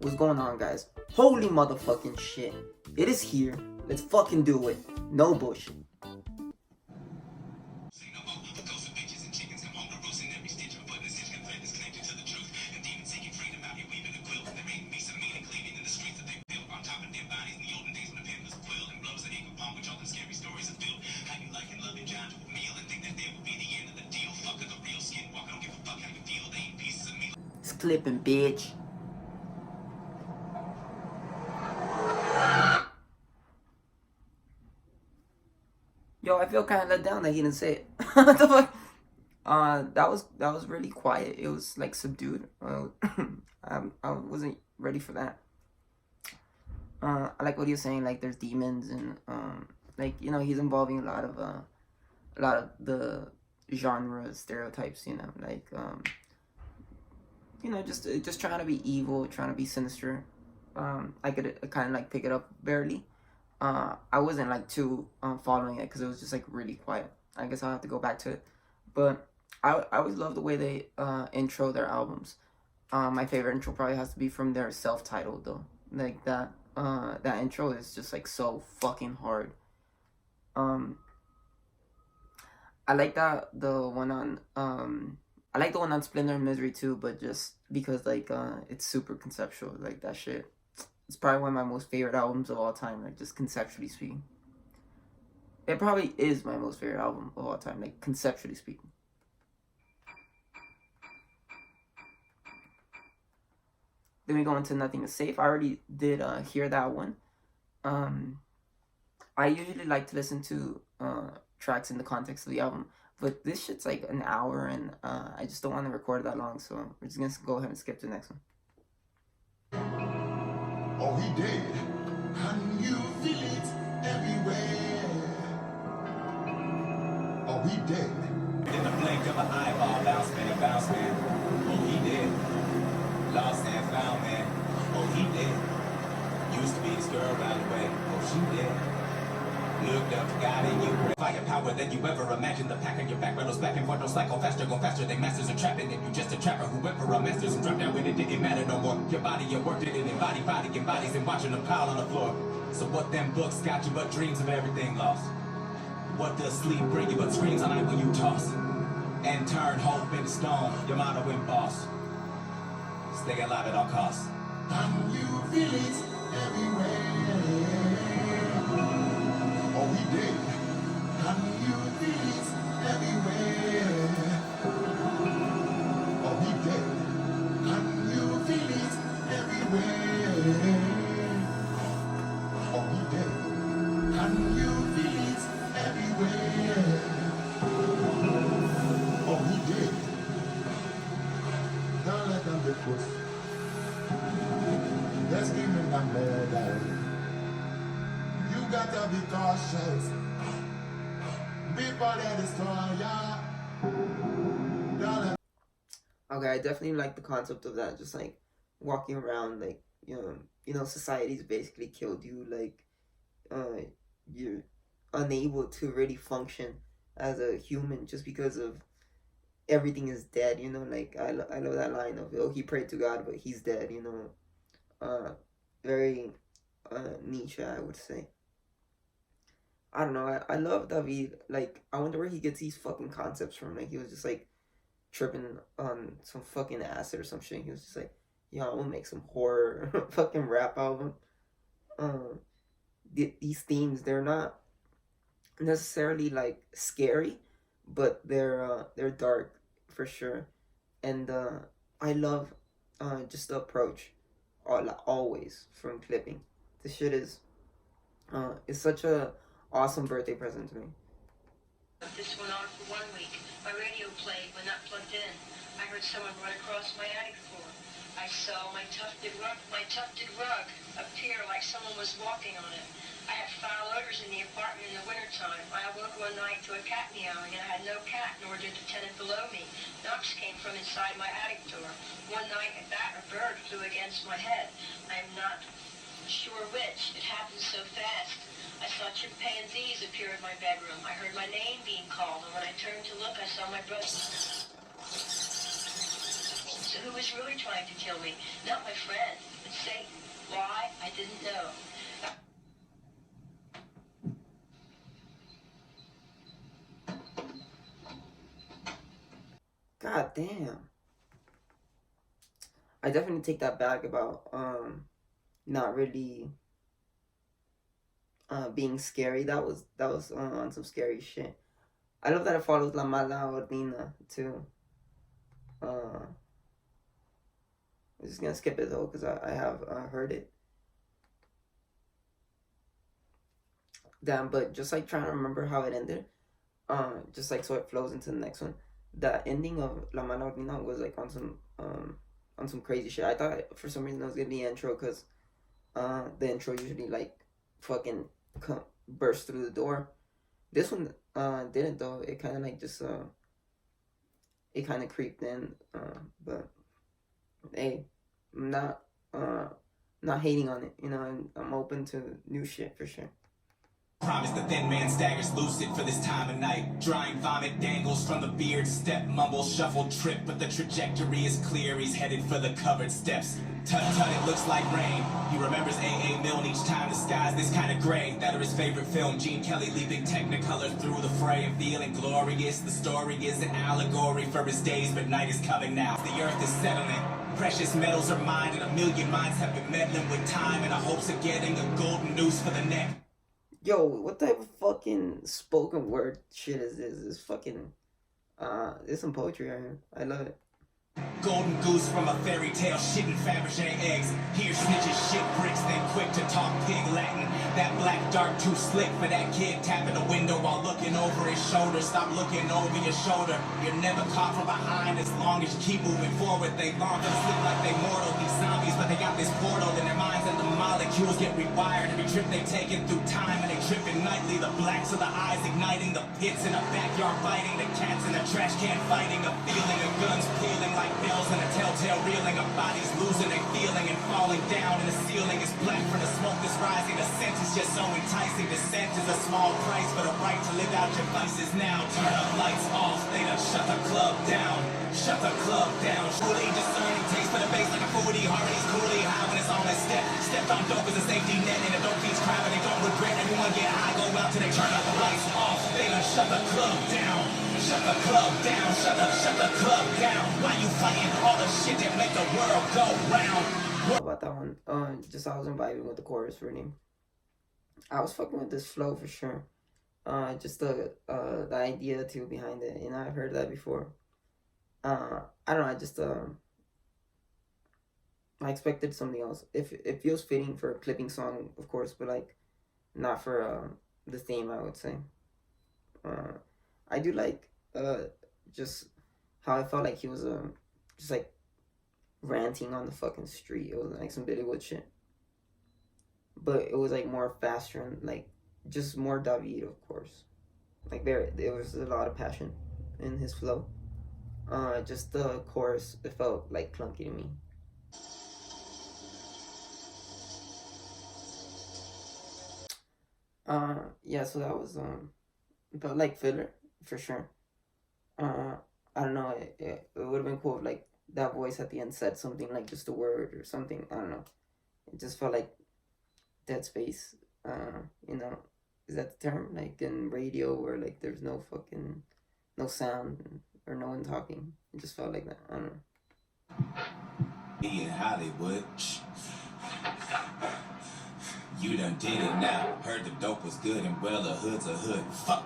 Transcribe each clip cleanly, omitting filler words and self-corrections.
What's going on, guys? Holy motherfucking shit. It is here. Let's fucking do it. No bullshit. It's clipping, bitch. Yo, I feel kind of let down that he didn't say it. What the fuck? That was really quiet. It was like subdued. I wasn't ready for that. I like what he was saying. Like there's demons and like he's involving a lot of the genre stereotypes. Like just trying to be evil, trying to be sinister. I could kind of like pick it up barely. I wasn't like too following it because it was just like really quiet. I guess I'll have to go back to it. But I always love the way they intro their albums. My favorite intro probably has to be from their self-titled though. Like that intro is just like so fucking hard. I like the one on I like the one on Splendor and Misery too, but just because like it's super conceptual, like that shit. It's probably one of my most favorite albums of all time, like just conceptually speaking. It probably is my most favorite album of all time, like conceptually speaking. Then we go into Nothing Is Safe. I already did hear that one. I usually like to listen to tracks in the context of the album, but this shit's like an hour and I just don't want to record that long, so we're just gonna go ahead and skip to the next one. Oh, he did. Can you feel it everywhere? Oh, he did. In the blink of an eyeball, bounce man, bounce man. Oh, he did. Lost and found man. Oh, he did. Used to be this girl around the way. Oh, she did. Looked up to God in you. Firepower than you ever imagined. The pack on your back rattles back and forth, no cycle faster, go faster. They masters are trapping it. You just a trapper who went for a masters and dropped down when it didn't matter no more. Your body, your work didn't embody, body embodies and watching them pile on the floor. So what them books got you but dreams of everything lost? What does sleep bring you but screams all night when you toss? And turn hope into stone, your motto in boss. Stay alive at all costs. Can you feel it everywhere? Oh, he did. Can you feel it everywhere? Oh, he did. Can you feel it everywhere? Oh, he did. Can you feel it everywhere? Oh, he did. Don't let them be pushed. They're screaming and murder. You gotta be cautious. Before they destroy ya. Okay, I definitely like the concept of that. Just like walking around, like society's basically killed you. Like, you're unable to really function as a human just because of everything is dead. Like I love that line of, oh, he prayed to God, but he's dead. Very Nietzsche, I would say. I don't know. I love David. Like, I wonder where he gets these fucking concepts from. Like, he was just like tripping on some fucking acid or some shit. He was just like, yo, I'm gonna make some horror fucking rap album. These themes, they're not necessarily like scary, but they're dark for sure. And I love just the approach, always from clipping. This shit is such a awesome birthday present to me. This went on for 1 week. My radio played when not plugged in. I heard someone run across my attic floor. I saw my tufted rug appear like someone was walking on it. I had foul odors in the apartment in the wintertime. I awoke one night to a cat meowing, and I had no cat, nor did the tenant below me. Knocks came from inside my attic door. One night, a bat or bird flew against my head. I am not sure which. It happened so fast. I saw chimpanzees appear in my bedroom. I heard my name being called, and when I turned to look, I saw my brother. So who was really trying to kill me? Not my friend, but Satan. Why? I didn't know. God damn. I definitely take that back about not really being scary. That was on some scary shit. I love that it follows La Mala Ordina too. I'm just gonna skip it though because I have heard it. Damn, but just like trying to remember how it ended. Just like so it flows into the next one. The ending of La Mala Ordina was like on some crazy shit. I thought for some reason it was gonna be intro because the intro usually like fucking burst through the door. This one didn't though. It kind of like just it kind of creeped in. But hey, I'm not hating on it. You know, I'm open to new shit for sure. Promise the thin man staggers lucid for this time of night. Drying vomit dangles from the beard. Step, mumble, shuffle, trip. But the trajectory is clear. He's headed for the covered steps. Tut tut, it looks like rain. He remembers A.A. Milne each time the sky's this kind of gray. That are his favorite film. Gene Kelly leaping technicolor through the fray and feeling glorious. The story is an allegory for his days, but night is coming now. The earth is settling. Precious metals are mined, and a million minds have been meddling with time in the hopes of getting a golden noose for the neck. Yo, what type of fucking spoken word shit is this? This fucking there's some poetry right here. I love it. Golden goose from a fairy tale, shitting Fabergé eggs. Here snitches shit bricks, then quick to talk pig Latin. That black dart too slick for that kid tapping the window while looking over his shoulder. Stop looking over your shoulder. You're never caught from behind as long as you keep moving forward. They long to sleep like they mortal, these zombies, but they got this portal in their minds and the molecules get rewired. Every trip they taken through time and they tripping nightly. The blacks of the eyes igniting, the pits in the backyard biting, the cats in the trash can fighting, the feeling of guns peeling like bells and a telltale reeling of bodies losing their feeling and falling down, and the ceiling is black for the smoke that's rising. The scent is just so enticing. Descent is a small price for the right to live out your vices now. Turn up lights off, they done shut the club down. Shut the club down. Truly discerning taste for the bass like a foodie. Harmony's coolly high when it's on that step. Stepped on dope as a safety net, and the dope keeps crying, they don't regret. Everyone get high, go out till they turn up the lights off. They done shut the club down. Shut the club down. Shut the club down. Why you fighting all the shit that make the world go round? What about that one? Just I was vibing with the chorus really. I was fucking with this flow for sure. Just the idea too behind it. You know, I've heard that before. I don't know. I just I expected something else. If it feels fitting for a clipping song, of course, but like not for the theme, I would say. I do like just how I felt like he was just like ranting on the fucking street. It was like some Billywood shit, but it was like more faster and like just more David, of course. Like there was a lot of passion in his flow. Just the chorus, it felt like clunky to me. Yeah, so that was it felt like filler for sure. I don't know. It would have been cool if like that voice at the end said something like just a word or something. I don't know. It just felt like dead space. You know, is that the term? Like in radio where like there's no sound or no one talking. It just felt like that. I don't know. In Hollywood. You done did it now. Heard the dope was good and well, a hood's a hood. Fuck.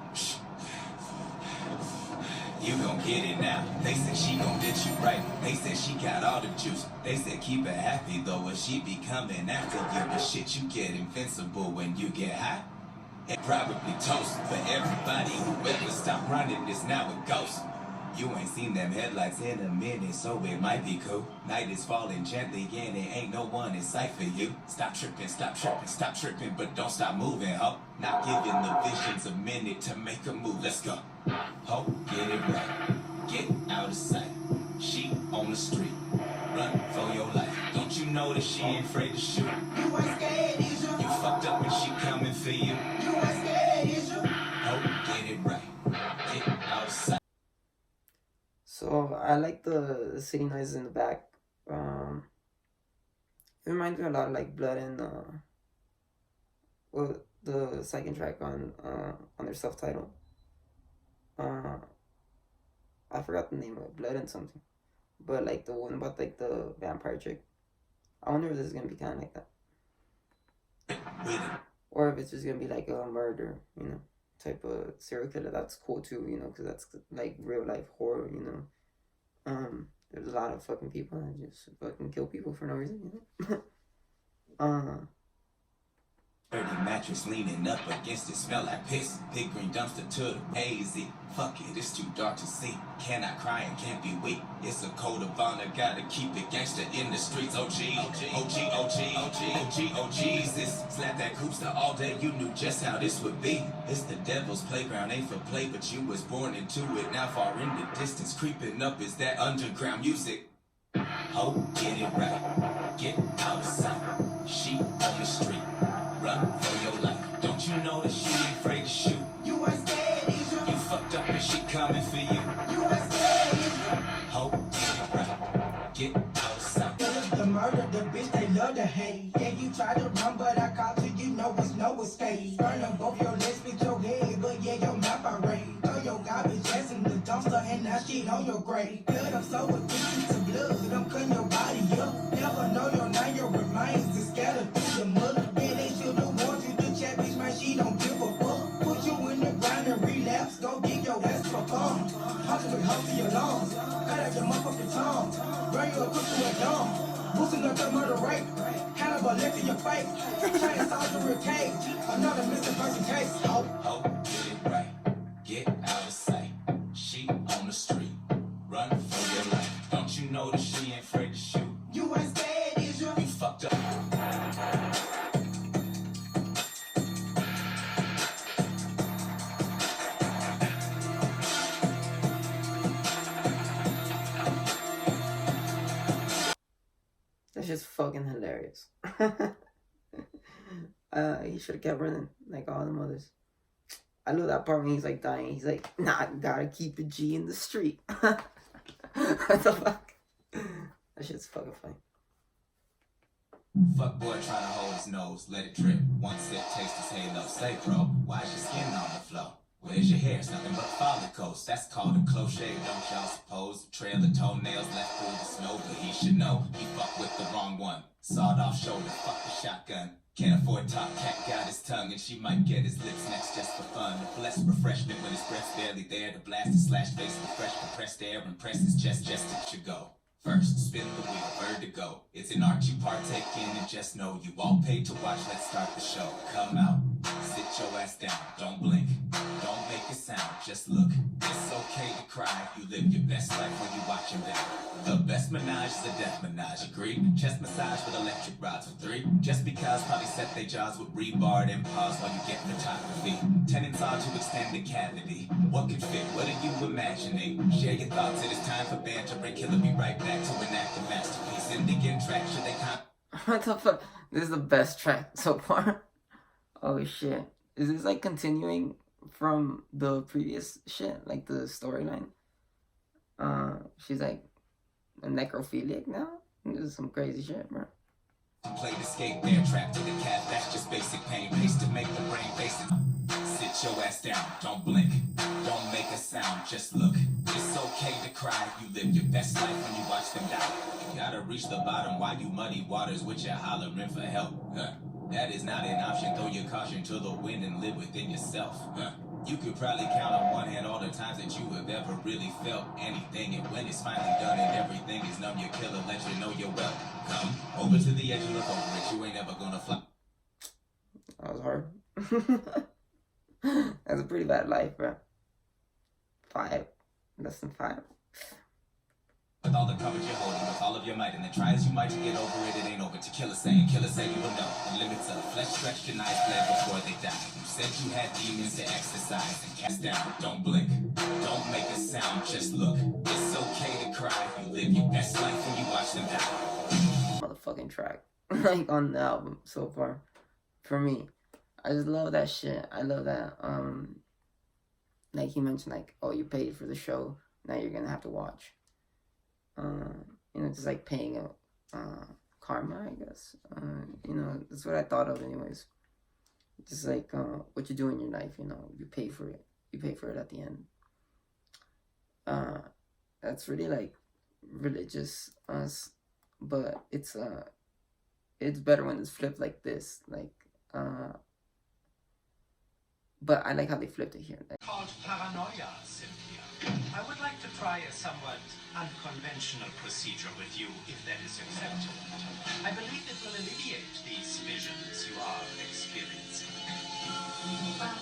You gon' get it now. They said she gon' get you right. They said she got all the juice. They said keep her happy though, or she be coming after you. But shit, you get invincible when you get high. And probably toast for everybody who ever stopped running this now a ghost. You ain't seen them headlights in a minute, so it might be cool. Night is falling gently and it ain't no one in sight for you. Stop tripping, but don't stop moving, ho. Not giving the visions a minute to make a move, let's go. Ho, get it right, get out of sight. She on the street, run for your life. Don't you know that she ain't afraid to shoot? You ain't scared, is you? You fucked up and she coming for you. You ain't scared, is you? Ho, get it right, get out of sight. So I like the city noises in the back. It reminds me a lot of like Blood and well, the second track on their self-title. I forgot the name of it, Blood and something. But like the one about like the vampire chick. I wonder if this is gonna be kind of like that, or if it's just gonna be like a murder, type of serial killer. That's cool too, because that's like real life horror, There's a lot of fucking people that just fucking kill people for no reason, Dirty mattress leaning up against it, smell like piss. Big green dumpster to the hazy. Fuck it, it's too dark to see. Cannot cry and can't be weak. It's a code of honor, gotta keep it gangster in the streets. OG, Jesus. Slap that coopster all day, you knew just how this would be. It's the devil's playground, ain't for play, but you was born into it. Now far in the distance, creeping up is that underground music. Ho, get it right, get out of sight. She on the street. Run for your life. Don't you know that she ain't afraid to shoot? You ain't scared, is you? You fucked up and she coming for you. You ain't scared, is you? Hope, get it right. Get outside. The murder, the bitch, they love to hate. Yeah, you try to run, but I caught you, you know it's no escape. Burn up both your legs with your head, but yeah, your mouth I raid. Throw your garbage ass in the dumpster and now shit on your grave. Blood, I'm so addicted to blood, I'm cutting your body up. Never know your name, your remains is scattered through the mud. She don't give a fuck. Put you in the ground and relapse. Go get your ass for fun. Hustle with hope to your lungs. Cut out your motherfucking tongue. Burn you a cook to a dumb. Boosting up the murder rate. Hannibal left in your face. Trying to solve the real cage. Another missing person case. Hope, get it right. Get out of sight. She on the street. Run for your life. Don't you know that she ain't afraid to shoot? You ain't scared, is you? You fucked up. That's just fucking hilarious. He should have kept running like all the mothers. I love that part when he's like dying. He's like, nah, gotta keep a G in the street. What the fuck? That shit's fucking funny. Fuck boy trying to hold his nose, let it drip. One sip, taste his halo. Say bro, why's your skin on the floor? Where's your hair? It's nothing but follicles. That's called a close shave, don't y'all suppose? Trail of toenails left through the snow, but he should know he fucked with the wrong one. Sawed off shoulder, fuck the shotgun. Can't afford top, cat got his tongue, and she might get his lips next just for fun. A blessed refreshment when his breath's barely there to blast his slash face with fresh compressed air and press his chest just it should go. First, spin the wheel, vertigo. It's an art you partake in, and just know you all paid to watch. Let's start the show. Come out, sit your ass down, don't blink, don't make a sound, just look. It's okay to cry, you live your best life when you watch him down. The best menage is a death menage, agree? Chest massage with electric rods for 3. Just because probably set their jaws with rebar and pause while you get photography. Tenants are to extend the cavity. What could fit? What are you imagining? Share your thoughts, it is time for banter and killer. Be right back to enact a masterpiece. In the end track, should they What the fuck? This is the best track so far. Oh shit. Is this like continuing from the previous shit? Like the storyline? She's like a necrophiliac now? This is some crazy shit, bro. Play the escape there, trapped to the cat, that's just basic pain. Pace to make the brain face it. Sit your ass down, don't blink, don't make a sound, just look. It's okay to cry, you live your best life when you watch them die. You gotta reach the bottom while you muddy waters with your hollering for help. That is not an option, throw your caution to the wind and live within yourself. You could probably count on one hand all the times that you have ever really felt anything. And when it's finally done and everything is numb, your killer let you know you're well. Come over to the edge and look over it, you ain't ever gonna fly. That was hard. That's a pretty bad life, bro. 5. Less than 5. With all the courage you're holding, with all of your might, and then try as you might to get over it, it ain't over. To kill a say you will know the limits of flesh stretched your eyes bled before they die. You said you had demons to exercise and cast down. Don't blink, don't make a sound, just look. It's okay to cry, you live your best life when you watch them die. Motherfucking track. Like on the album so far. For me. I just love that shit. I love that, like he mentioned, like, oh, you paid for the show, now you're gonna have to watch. Just like paying a karma, I guess. You know, that's what I thought of, anyways. Just like what you do in your life, you know, you pay for it. You pay for it at the end. That's really like religious, but it's better when it's flipped like this, like but I like how they flipped it here. Like, Called paranoia, Cynthia. I would like to try a somewhat unconventional procedure with you, if that is acceptable. I believe it will alleviate these visions you are experiencing. Well,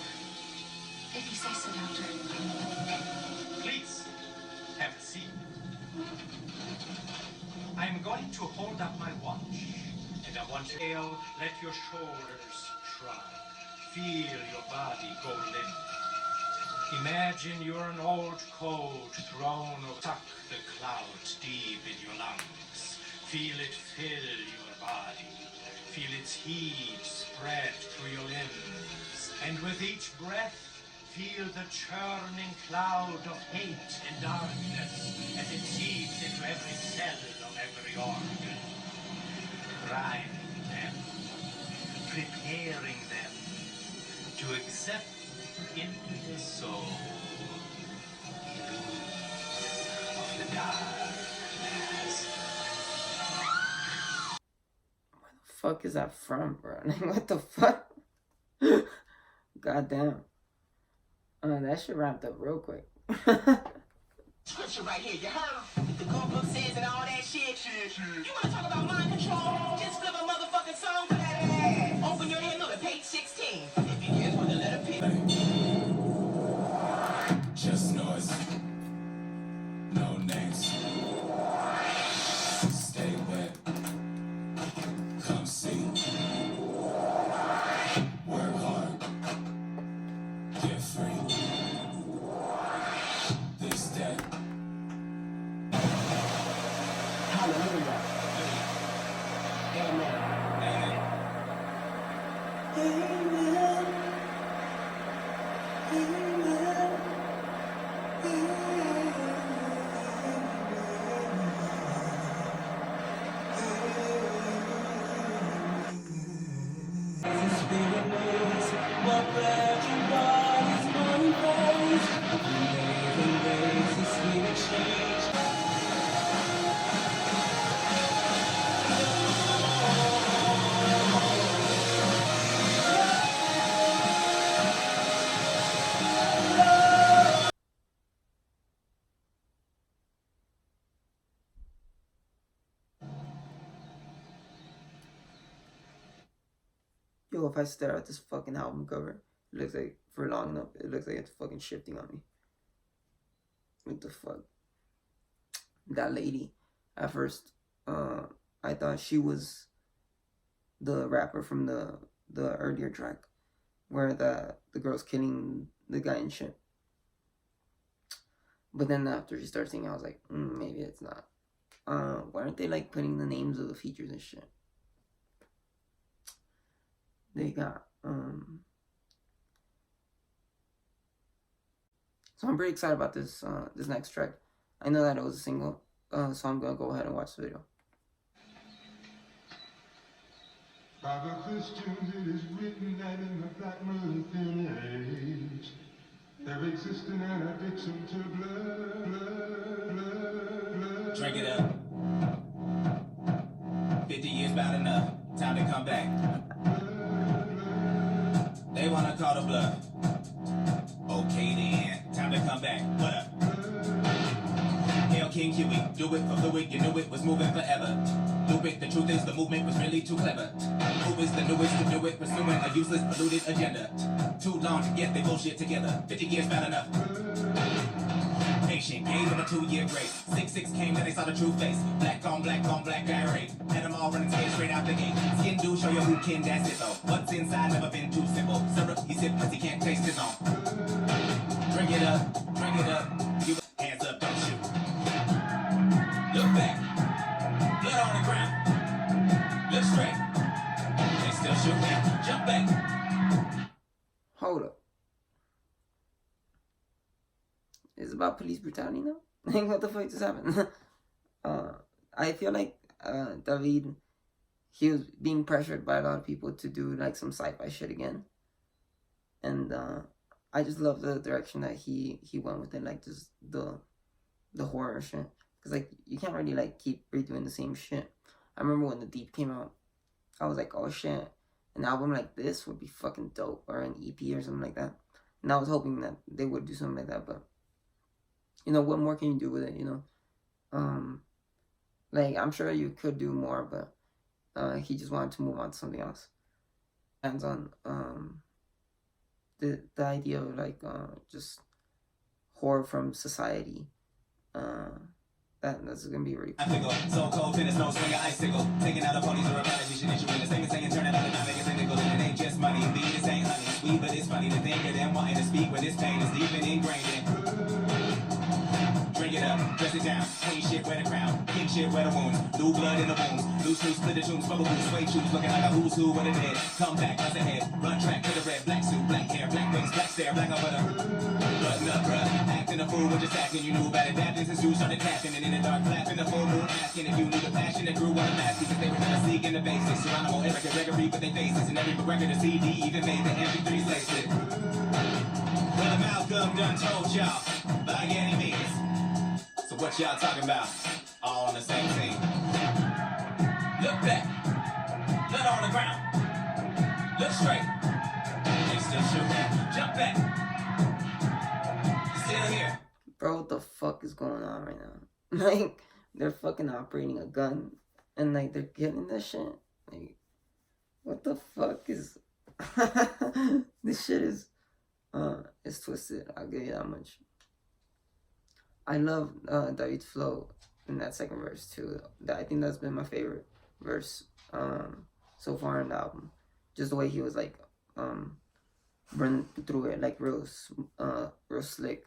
if you say so, Doctor. Please, have a seat. I'm going to hold up my watch, and I want to let your shoulders shrug. Feel your body go limp. Imagine you're an old cold throne or tuck the clouds deep in your lungs. Feel it fill your body. Feel its heat spread through your limbs. And with each breath, feel the churning cloud of hate and darkness as it seeps into every cell of every organ. Priming them, preparing them to accept into the soul of the darkness. where the fuck is that from, bro? Like, what the fuck? Goddamn. That shit wrapped up real quick. Scripture right here, you heard? The good book says and all that shit. You wanna talk about mind control? Just flip a motherfucking song for that ass. Open your head, look at page 16. It begins with the letter P. Just noise. No names. Stay wet. Come see. Work hard. Get free. This day. Hallelujah. Amen. Yo, if I stare at this fucking album cover, it looks like, for long enough, it looks like it's fucking shifting on me. What the fuck? That lady, at first, I thought she was the rapper from the earlier track, where the girl's killing the guy and shit. But then after she started singing, I was like, maybe it's not. Why aren't they like putting the names of the features and shit? They got so I'm pretty excited about this this next track. I know that it was a single, so I'm gonna go ahead and watch the video. By the Christians it is written that in the black Thin age there exists an addiction to blood. Drink it up. 50 years about enough. Time to come back. They wanna call the bluff. Okay then, time to come back. What up? Hail King Huey, do it for fluid, you knew it was moving forever. Do it, the truth is the movement was really too clever. Who is the newest to do it, pursuing a useless, polluted agenda? Too long to get their bullshit together. 50 years about enough. Patient, gave him a 2-year grace. 6-6 came, then they saw the true face. Black on black guy rape. Had them all running scared straight out the gate. Skin do show you who can, that's it though. What's inside never been too simple. Syrup, he sip cause he can't taste his own. Drink it up, you hands up, don't shoot. Look back, blood on the ground. Look straight, they still shooting. Jump back. Hold up. Is it about police brutality now? Like, what the fuck just happened? I feel like David he was being pressured by a lot of people to do like some sci-fi shit again, and I just love the direction that he went with it, like just the horror shit, because like you can't really like keep redoing the same shit. I remember when The Deep came out, I was like, oh shit, an album like this would be fucking dope, or an EP or something like that. And I was hoping that they would do something like that, but you know, what more can you do with it, you know? Like, I'm sure you could do more, but he just wanted to move on to something else. Hands on the idea of like just horror from society. That's gonna be really cool. So cold, finish, no swing, icicle. Taking out the ponies or a prodigy, should issue in the same saying, turn it out, not make it cynical. And it ain't just money, indeed, this ain't honey. Sweet, but it's funny to think of them wanting to speak when this pain is deep and ingrained in. Drink it up, dress it down, queen shit, wear the crown, king shit, wear the wounds, new blood in the wounds, loose, split the tunes, bubble boots, suede shoes, looking like a who's who with a dead. Come back, us ahead, run track to the red, black suit, black hair, black wings, black stare, black over the button up, bruh. Acting a fool with just acting, you knew about it, that since you started tapping, and in the dark, flapping the full moon, asking if you knew the passion that grew on the mask, because they were never seeking the basics. Geronimo, Eric, and Gregory, but they faces, and every record of CD even made the MP3 laced it. Well, Malcolm done told y'all, by any means. So what y'all talking about? All on the same team. Look back. Blood on the ground. Look straight. They still shooting. Jump back. Still here. Bro, what the fuck is going on right now? Like, they're fucking operating a gun, and like they're getting this shit. Like, what the fuck is? This shit is it's twisted. I'll give you that much. I love David's flow in that second verse too. I think that's been my favorite verse so far in the album. Just the way he was like run through it like real slick,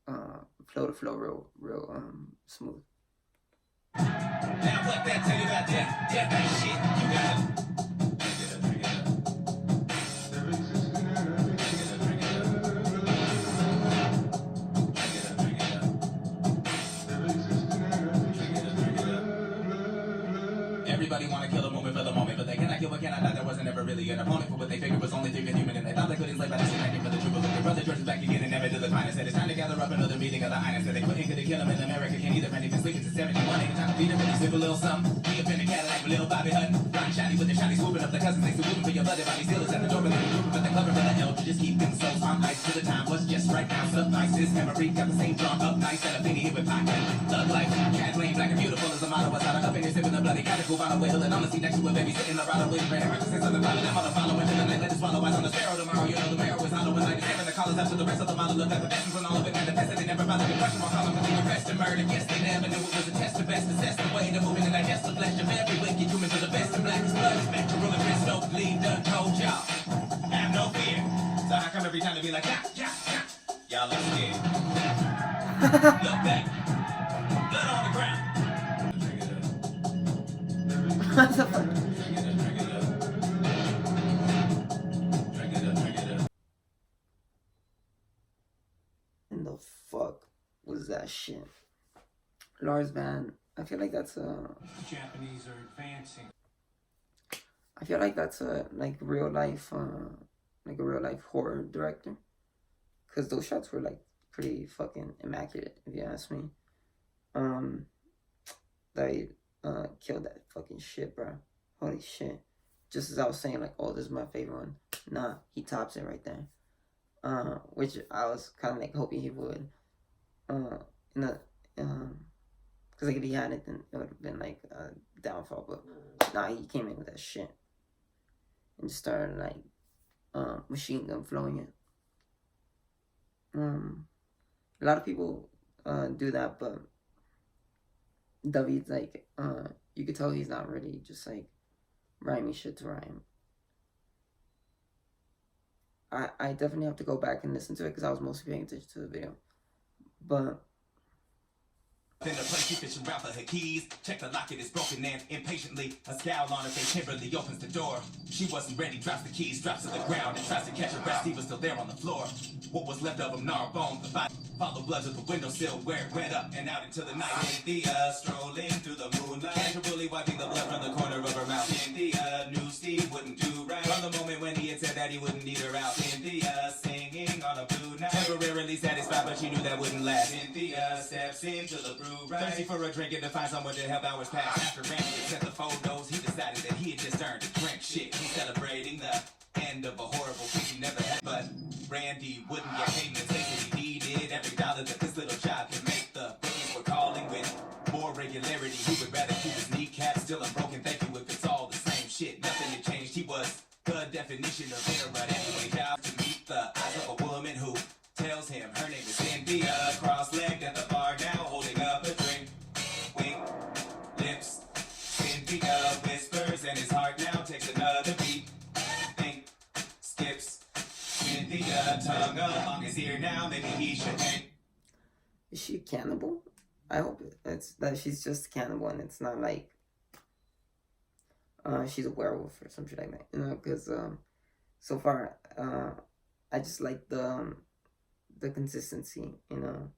flow to flow, real smooth. Now what that tell you about death? Death ain't shit. You got it. Everybody wanna kill a moment for the moment, but they cannot kill what cannot die. There wasn't ever really an opponent for what they figured was only thinking human, and they thought they couldn't slay by the same acting for the truth. But their brother George is back again and never to the finest. Said it's time to gather up another meeting of the Ines. Said they couldn't kill him in America, can't either. And they've been sleeping since 71. Ain't time to beat him, really sip a little something. He up in the Cadillac with little Bobby Hutton. Riding shiny with the shiny swooping up the cousins. They swooping for your blood. Bobby Steelers at the door, but they grouping, but the clever brother L. Just keep things so on ice till the time was just right now. Suffice his memory, got the same drawn up nice and a penny hit with pocket. Thug life, cat lane, black and beautiful as a model. Was out of up in here sipping the bloody cat. Cool on the way, hilling on the seat next to a baby sitting the ride away. Brand new since the pilot, I'm on the follow into the night. Let it swallow eyes on the sparrow tomorrow. You know the mayor was hollow like the the collars after the rest of the model of effervescence when all of it manifested. They never bothered to question my column because they arrest and murder. Yes, they never knew it was a test of best. Assess the way to moving and digest the flesh of every wicked human to the best and blackest blood. Spectral and wrist, don't bleed, done told y'all. Have no fear. So how come every time they be like, yeah, yeah, yeah? Y'all look scared. Look back. Blood on the ground. What the fuck? And the fuck was that shit? Lars Van. I feel like that's a. Japanese are advancing. I feel like that's a like real life, like a real life horror director. Cause those shots were like pretty fucking immaculate, if you ask me. They killed that fucking shit, bro. Holy shit. Just as I was saying, like, oh, this is my favorite one. Nah, he tops it right there. Which I was kind of like hoping he would. Cause like if he hadn't, then it would have been like a downfall. But nah, he came in with that shit and just started like machine gun flowing it. A lot of people do that, but David's like you could tell he's not really just like rhyming shit to rhyme. I definitely have to go back and listen to it because I was mostly paying attention to the video. But in the place, you fishing around for her keys. Check the locket is broken and impatiently a scowl on her face temporarily opens the door. She wasn't ready, drops the keys, drops to the ground and tries to catch her breath. He was still there on the floor. What was left of him, gnarled bones, the body. Follow blood to the windowsill where it went up and out into the night. Cynthia strolling through the moonlight, casually wiping the blood from the corner of her mouth. Cynthia knew Steve wouldn't do right from the moment when he had said that he wouldn't eat her out. Cynthia singing on a blue night, temporarily satisfied, but she knew that wouldn't last. Cynthia steps into the brew right, thirsty for a drink and to find someone to help hours pass. After Randy had sent the photos, he decided that he had just earned a drink. Shit, he's celebrating the end of a horrible thing he never had. But Randy wouldn't get paid and say that he needed every dollar that this little child could make. The bookies were calling with more regularity. He would rather keep his kneecap still unbroken. Thank you if it's all the same shit. Nothing had changed. He was the definition of bitter, but anyway, job to meet the eyes of a woman who tells him her name is Cynthia. Cross-legged at the bar now, holding up a drink. Wink, lips. Cynthia whispers, and his heart now takes another beat. Think, skips. Cynthia tongue along his ear now, maybe he should think. Is she a cannibal? I hope it's that she's just a cannibal and it's not like she's a werewolf or some shit like that. You know, because so far I just like the consistency. You know,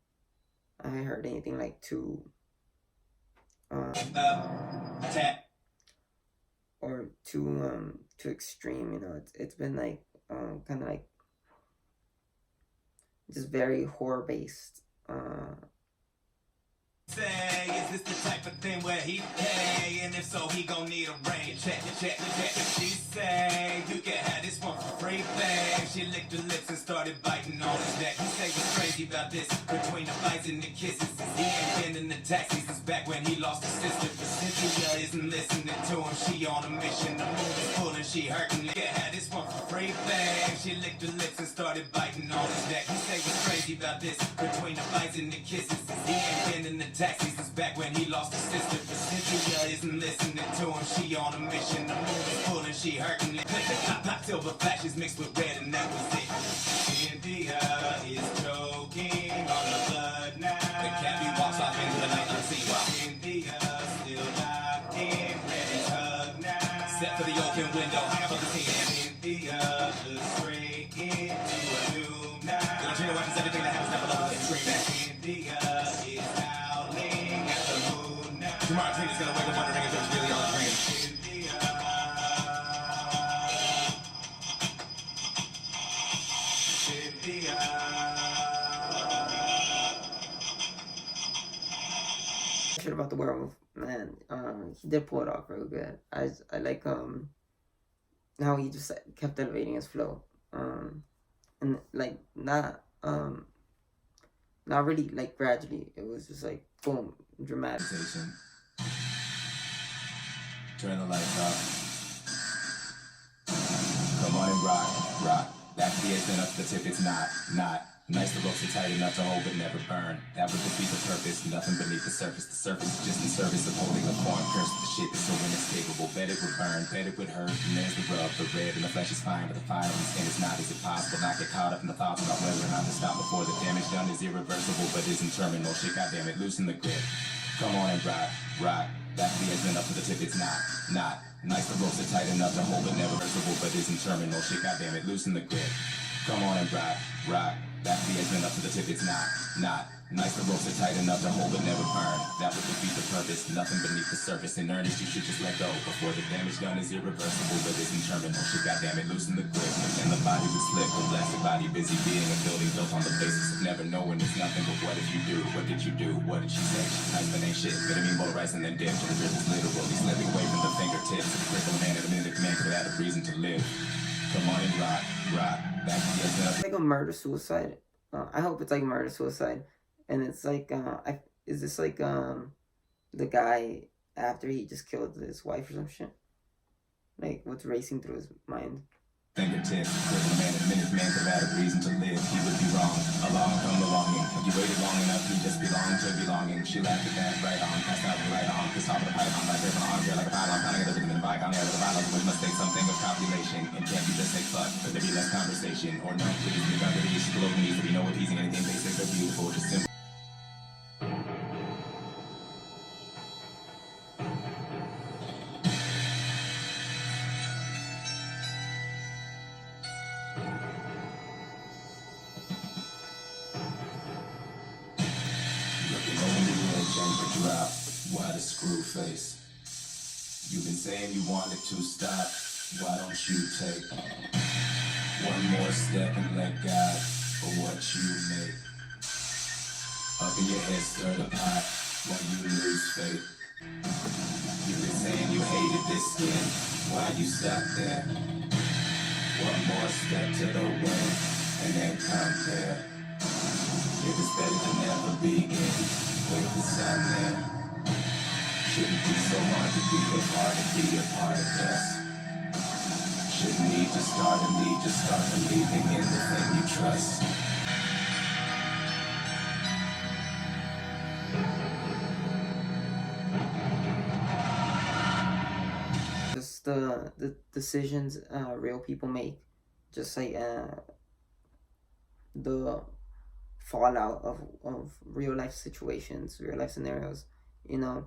I haven't heard anything like too or too extreme. You know, it's been like kind of like just very horror based. Say, is this the type of thing where he pay? And if so, he gon' need a rain check. She say, you can have this one for free, babe. She licked her lips and started biting on his neck. He say what's crazy about this, between the bites and the kisses, is he ain't been in the taxi since back when he lost his sister. But Cynthia isn't listening to him, she on a mission. The moon is full and she hurting. You can have this one for free, babe. She licked her lips and started biting on his neck. He say what's crazy about this, between the bites and the kisses, is he ain't been in the taxi since back when he lost his sister. But Cynthia isn't listening to him, she on a mission. The moon is full and she hurting. Pop silver flashes mixed with red and that was it. Cynthia is choking on the blood now. The cabby walks off into the night unseen while Cynthia still locked in, ready to hug now. Set for the open window, high above the scene. Cynthia looks straight into a new night. Gonna watches everything that happens down below and scream at Cynthia is howling at the moon now. Tomorrow Tina's gonna wake up wondering if it was really all a dream. Shit about the werewolf, man. He did pull it off real good. I like how he just kept elevating his flow. And like not really like gradually. It was just like boom, dramatic. Turn the lights off. Come on and rock. That BA's been up to the tip, it's not. Nice, the ropes are tight enough to hold but never burn. That would defeat the purpose, nothing beneath the surface. The surface is just in service of holding a form. Curse the shit is so inescapable. Bet it would burn, bet it would hurt. And there's the rub, the red and the flesh is fine, but the fire on the skin is not. Is it possible not get caught up in the thoughts about whether or not to stop before the damage done is irreversible but isn't terminal? Shit, goddammit, loosen the grip. Come on and rock. That BA's been up to the tip, it's not. Nice, the ropes are tight enough to hold but never reversible but isn't terminal. Shit, goddammit, loosen the grip. Come on and rock. That BA's been up to the tip, it's not. Nice, the ropes are tight enough to hold but never burn. That would defeat the purpose, nothing beneath the surface. In earnest, you should just let go before the damage done is irreversible but isn't terminal. Shit, goddammit, loosen the grip. And the body was slick, the blasted body busy being a building built on the basis of never knowing it's nothing but what if you do? What did you do? What did she say? She's nice but ain't shit. Gonna mean more rice and then dip. To the drip is literally slipping away from the fingertips. The critical man at a minute man could have had a reason to live. Come on and rock. That BA's been up. Like a murder suicide. I hope it's like murder suicide, and it's like is this like the guy after he just killed his wife or some shit? Like what's racing through his mind? Fingertips, critical man at a minute man could have had a reason to live. He would be wrong. Along come the longing. If you waited long enough, he just belonged to belonging. She laughed at that right on, passed out the right on, pissed off with a python, like ripping on here like a pylon, pounding at everything in the bygone era. The violence which must take something of copulation. And can't you just say fuck? Could there be less conversation? Or no, please, we got the issue below me. If you know appeasing anything basic or beautiful, just simple. a screw face. You've been saying you wanted to stop. Why don't you take one more step and let God for what you make? Up in your head, stir the pot while you lose faith. You've been saying you hated this skin. Why you stop there? One more step to the way and then compare. If it's better to never begin, wait the sun there. Shouldn't be so hard to be a part of, be a part of us. Shouldn't need to start and need to start believing in the thing you trust. Just the decisions real people make, just like the fallout of real life situations, real life scenarios, you know.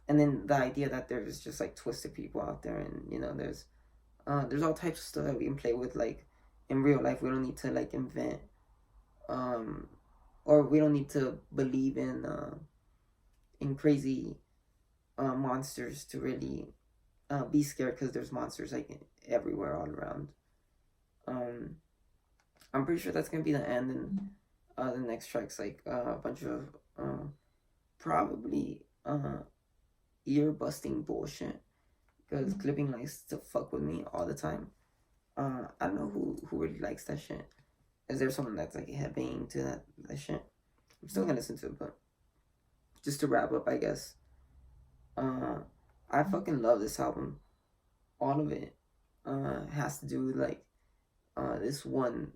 And then the idea that there's just like twisted people out there, and you know, there's all types of stuff that we can play with, like in real life. We don't need to like invent, or we don't need to believe in crazy monsters to really be scared, because there's monsters like everywhere, all around. I'm pretty sure that's gonna be the end, and the next track's like a bunch of probably ear busting bullshit, because Clipping likes to fuck with me all the time. I don't know who really likes that shit. Is there someone that's like headbanging to that shit? I'm still gonna listen to it, but just to wrap up, I guess. I fucking love this album. All of it has to do with like this one.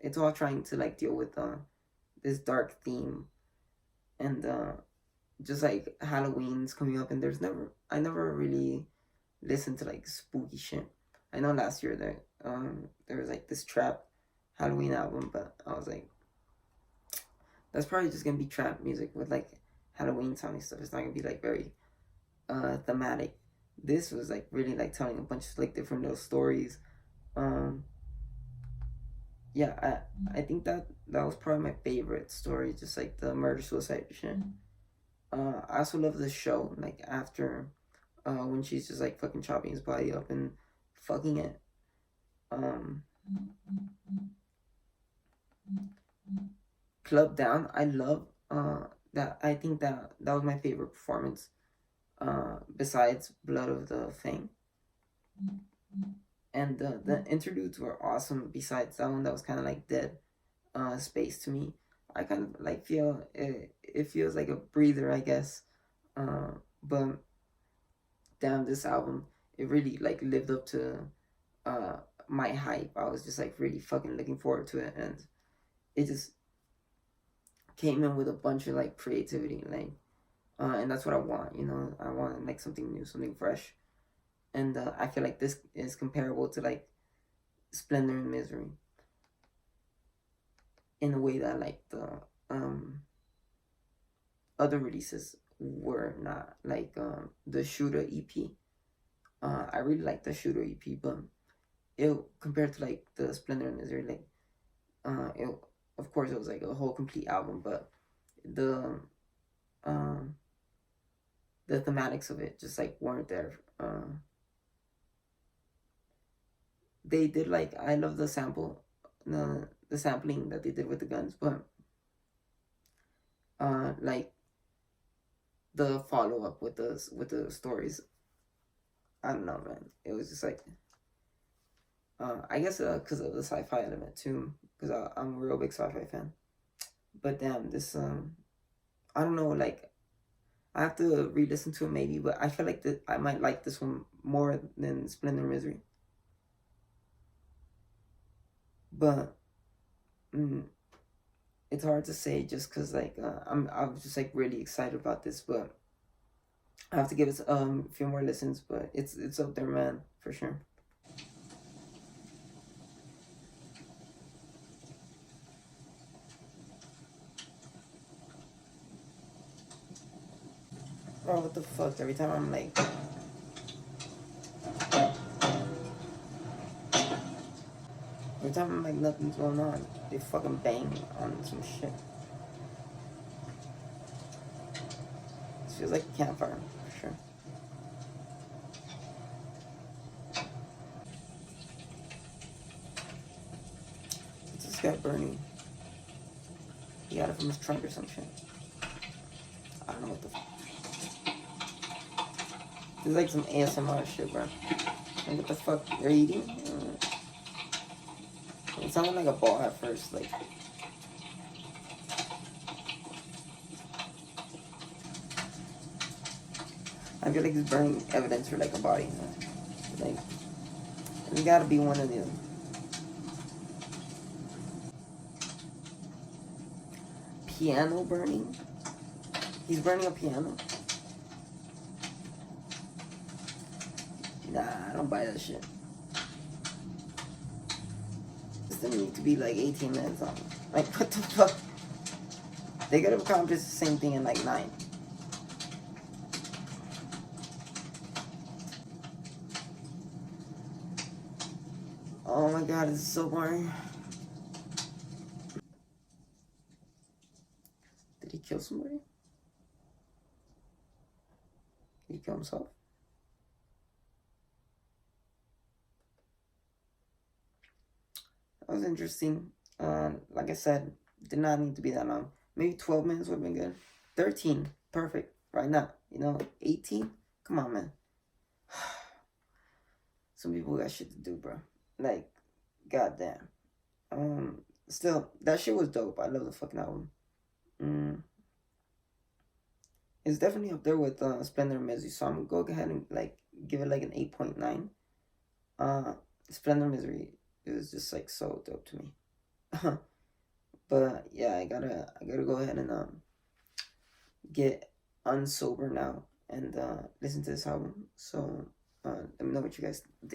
It's all trying to like deal with this dark theme, and just like Halloween's coming up, and I never really listened to like spooky shit. I know last year there was like this trap Halloween album, but I was like, that's probably just gonna be trap music with like Halloween sounding stuff. It's not gonna be like very thematic. This was like really like telling a bunch of like different little stories. Yeah, I think that was probably my favorite story, just like the murder suicide shit. I also love the show, like after when she's just like fucking chopping his body up and fucking it. Club Down, I love that. I think that was my favorite performance besides Blood of the Fang. And the interludes were awesome. Besides that one, that was kind of like dead space to me. I kind of like feel it feels like a breather, I guess. But damn, this album, it really like lived up to my hype. I was just like really fucking looking forward to it, and it just came in with a bunch of like creativity, like, and that's what I want. You know, I want like something new, something fresh. And I feel like this is comparable to like Splendor and Misery, in a way that like the other releases were not. Like the Shooter EP. I really like the Shooter EP, but it, compared to like the Splendor and Misery, like it, of course it was like a whole complete album, but the thematics of it just like weren't there. They did like, I love the the sampling that they did with the guns, but like the follow up with the stories, I don't know, man. It was just like I guess because of the sci-fi element too, because I'm a real big sci-fi fan. But damn, this I don't know, like I have to re-listen to it maybe, but I feel like that I might like this one more than Splendor and Misery. But it's hard to say, just because like I was just like really excited about this, but I have to give it a few more listens. But it's up there, man, for sure. Oh, what the fuck? Every time I'm like, nothing's going on, they fucking bang on some shit. Feels like a campfire, for sure. What's this guy burning? He got it from his trunk or some shit. I don't know what the fuck. This is like some ASMR shit, bro. Like, what the fuck? They're eating? It sounded like a ball at first, like. I feel like he's burning evidence for like a body, you know? Like, there's gotta be one of them. Piano burning? He's burning a piano? Nah, I don't buy that shit. This doesn't need to be like 18 minutes long. Like, what the fuck? They could have accomplished the same thing in like 9. Oh my god, this is so boring. Did he kill somebody? Did he kill himself? That was interesting. Like I said, did not need to be that long. Maybe 12 minutes would have been good. 13, perfect. Right now, you know, 18. Come on, man. Some people got shit to do, bro. Like, goddamn. Still, that shit was dope. I love the fucking album. It's definitely up there with Splendor and Misery, so I'm gonna go ahead and like give it like an 8.9. Splendor and Misery is just like so dope to me. But yeah, I gotta go ahead and get unsober now and listen to this album. So let me know what you guys think.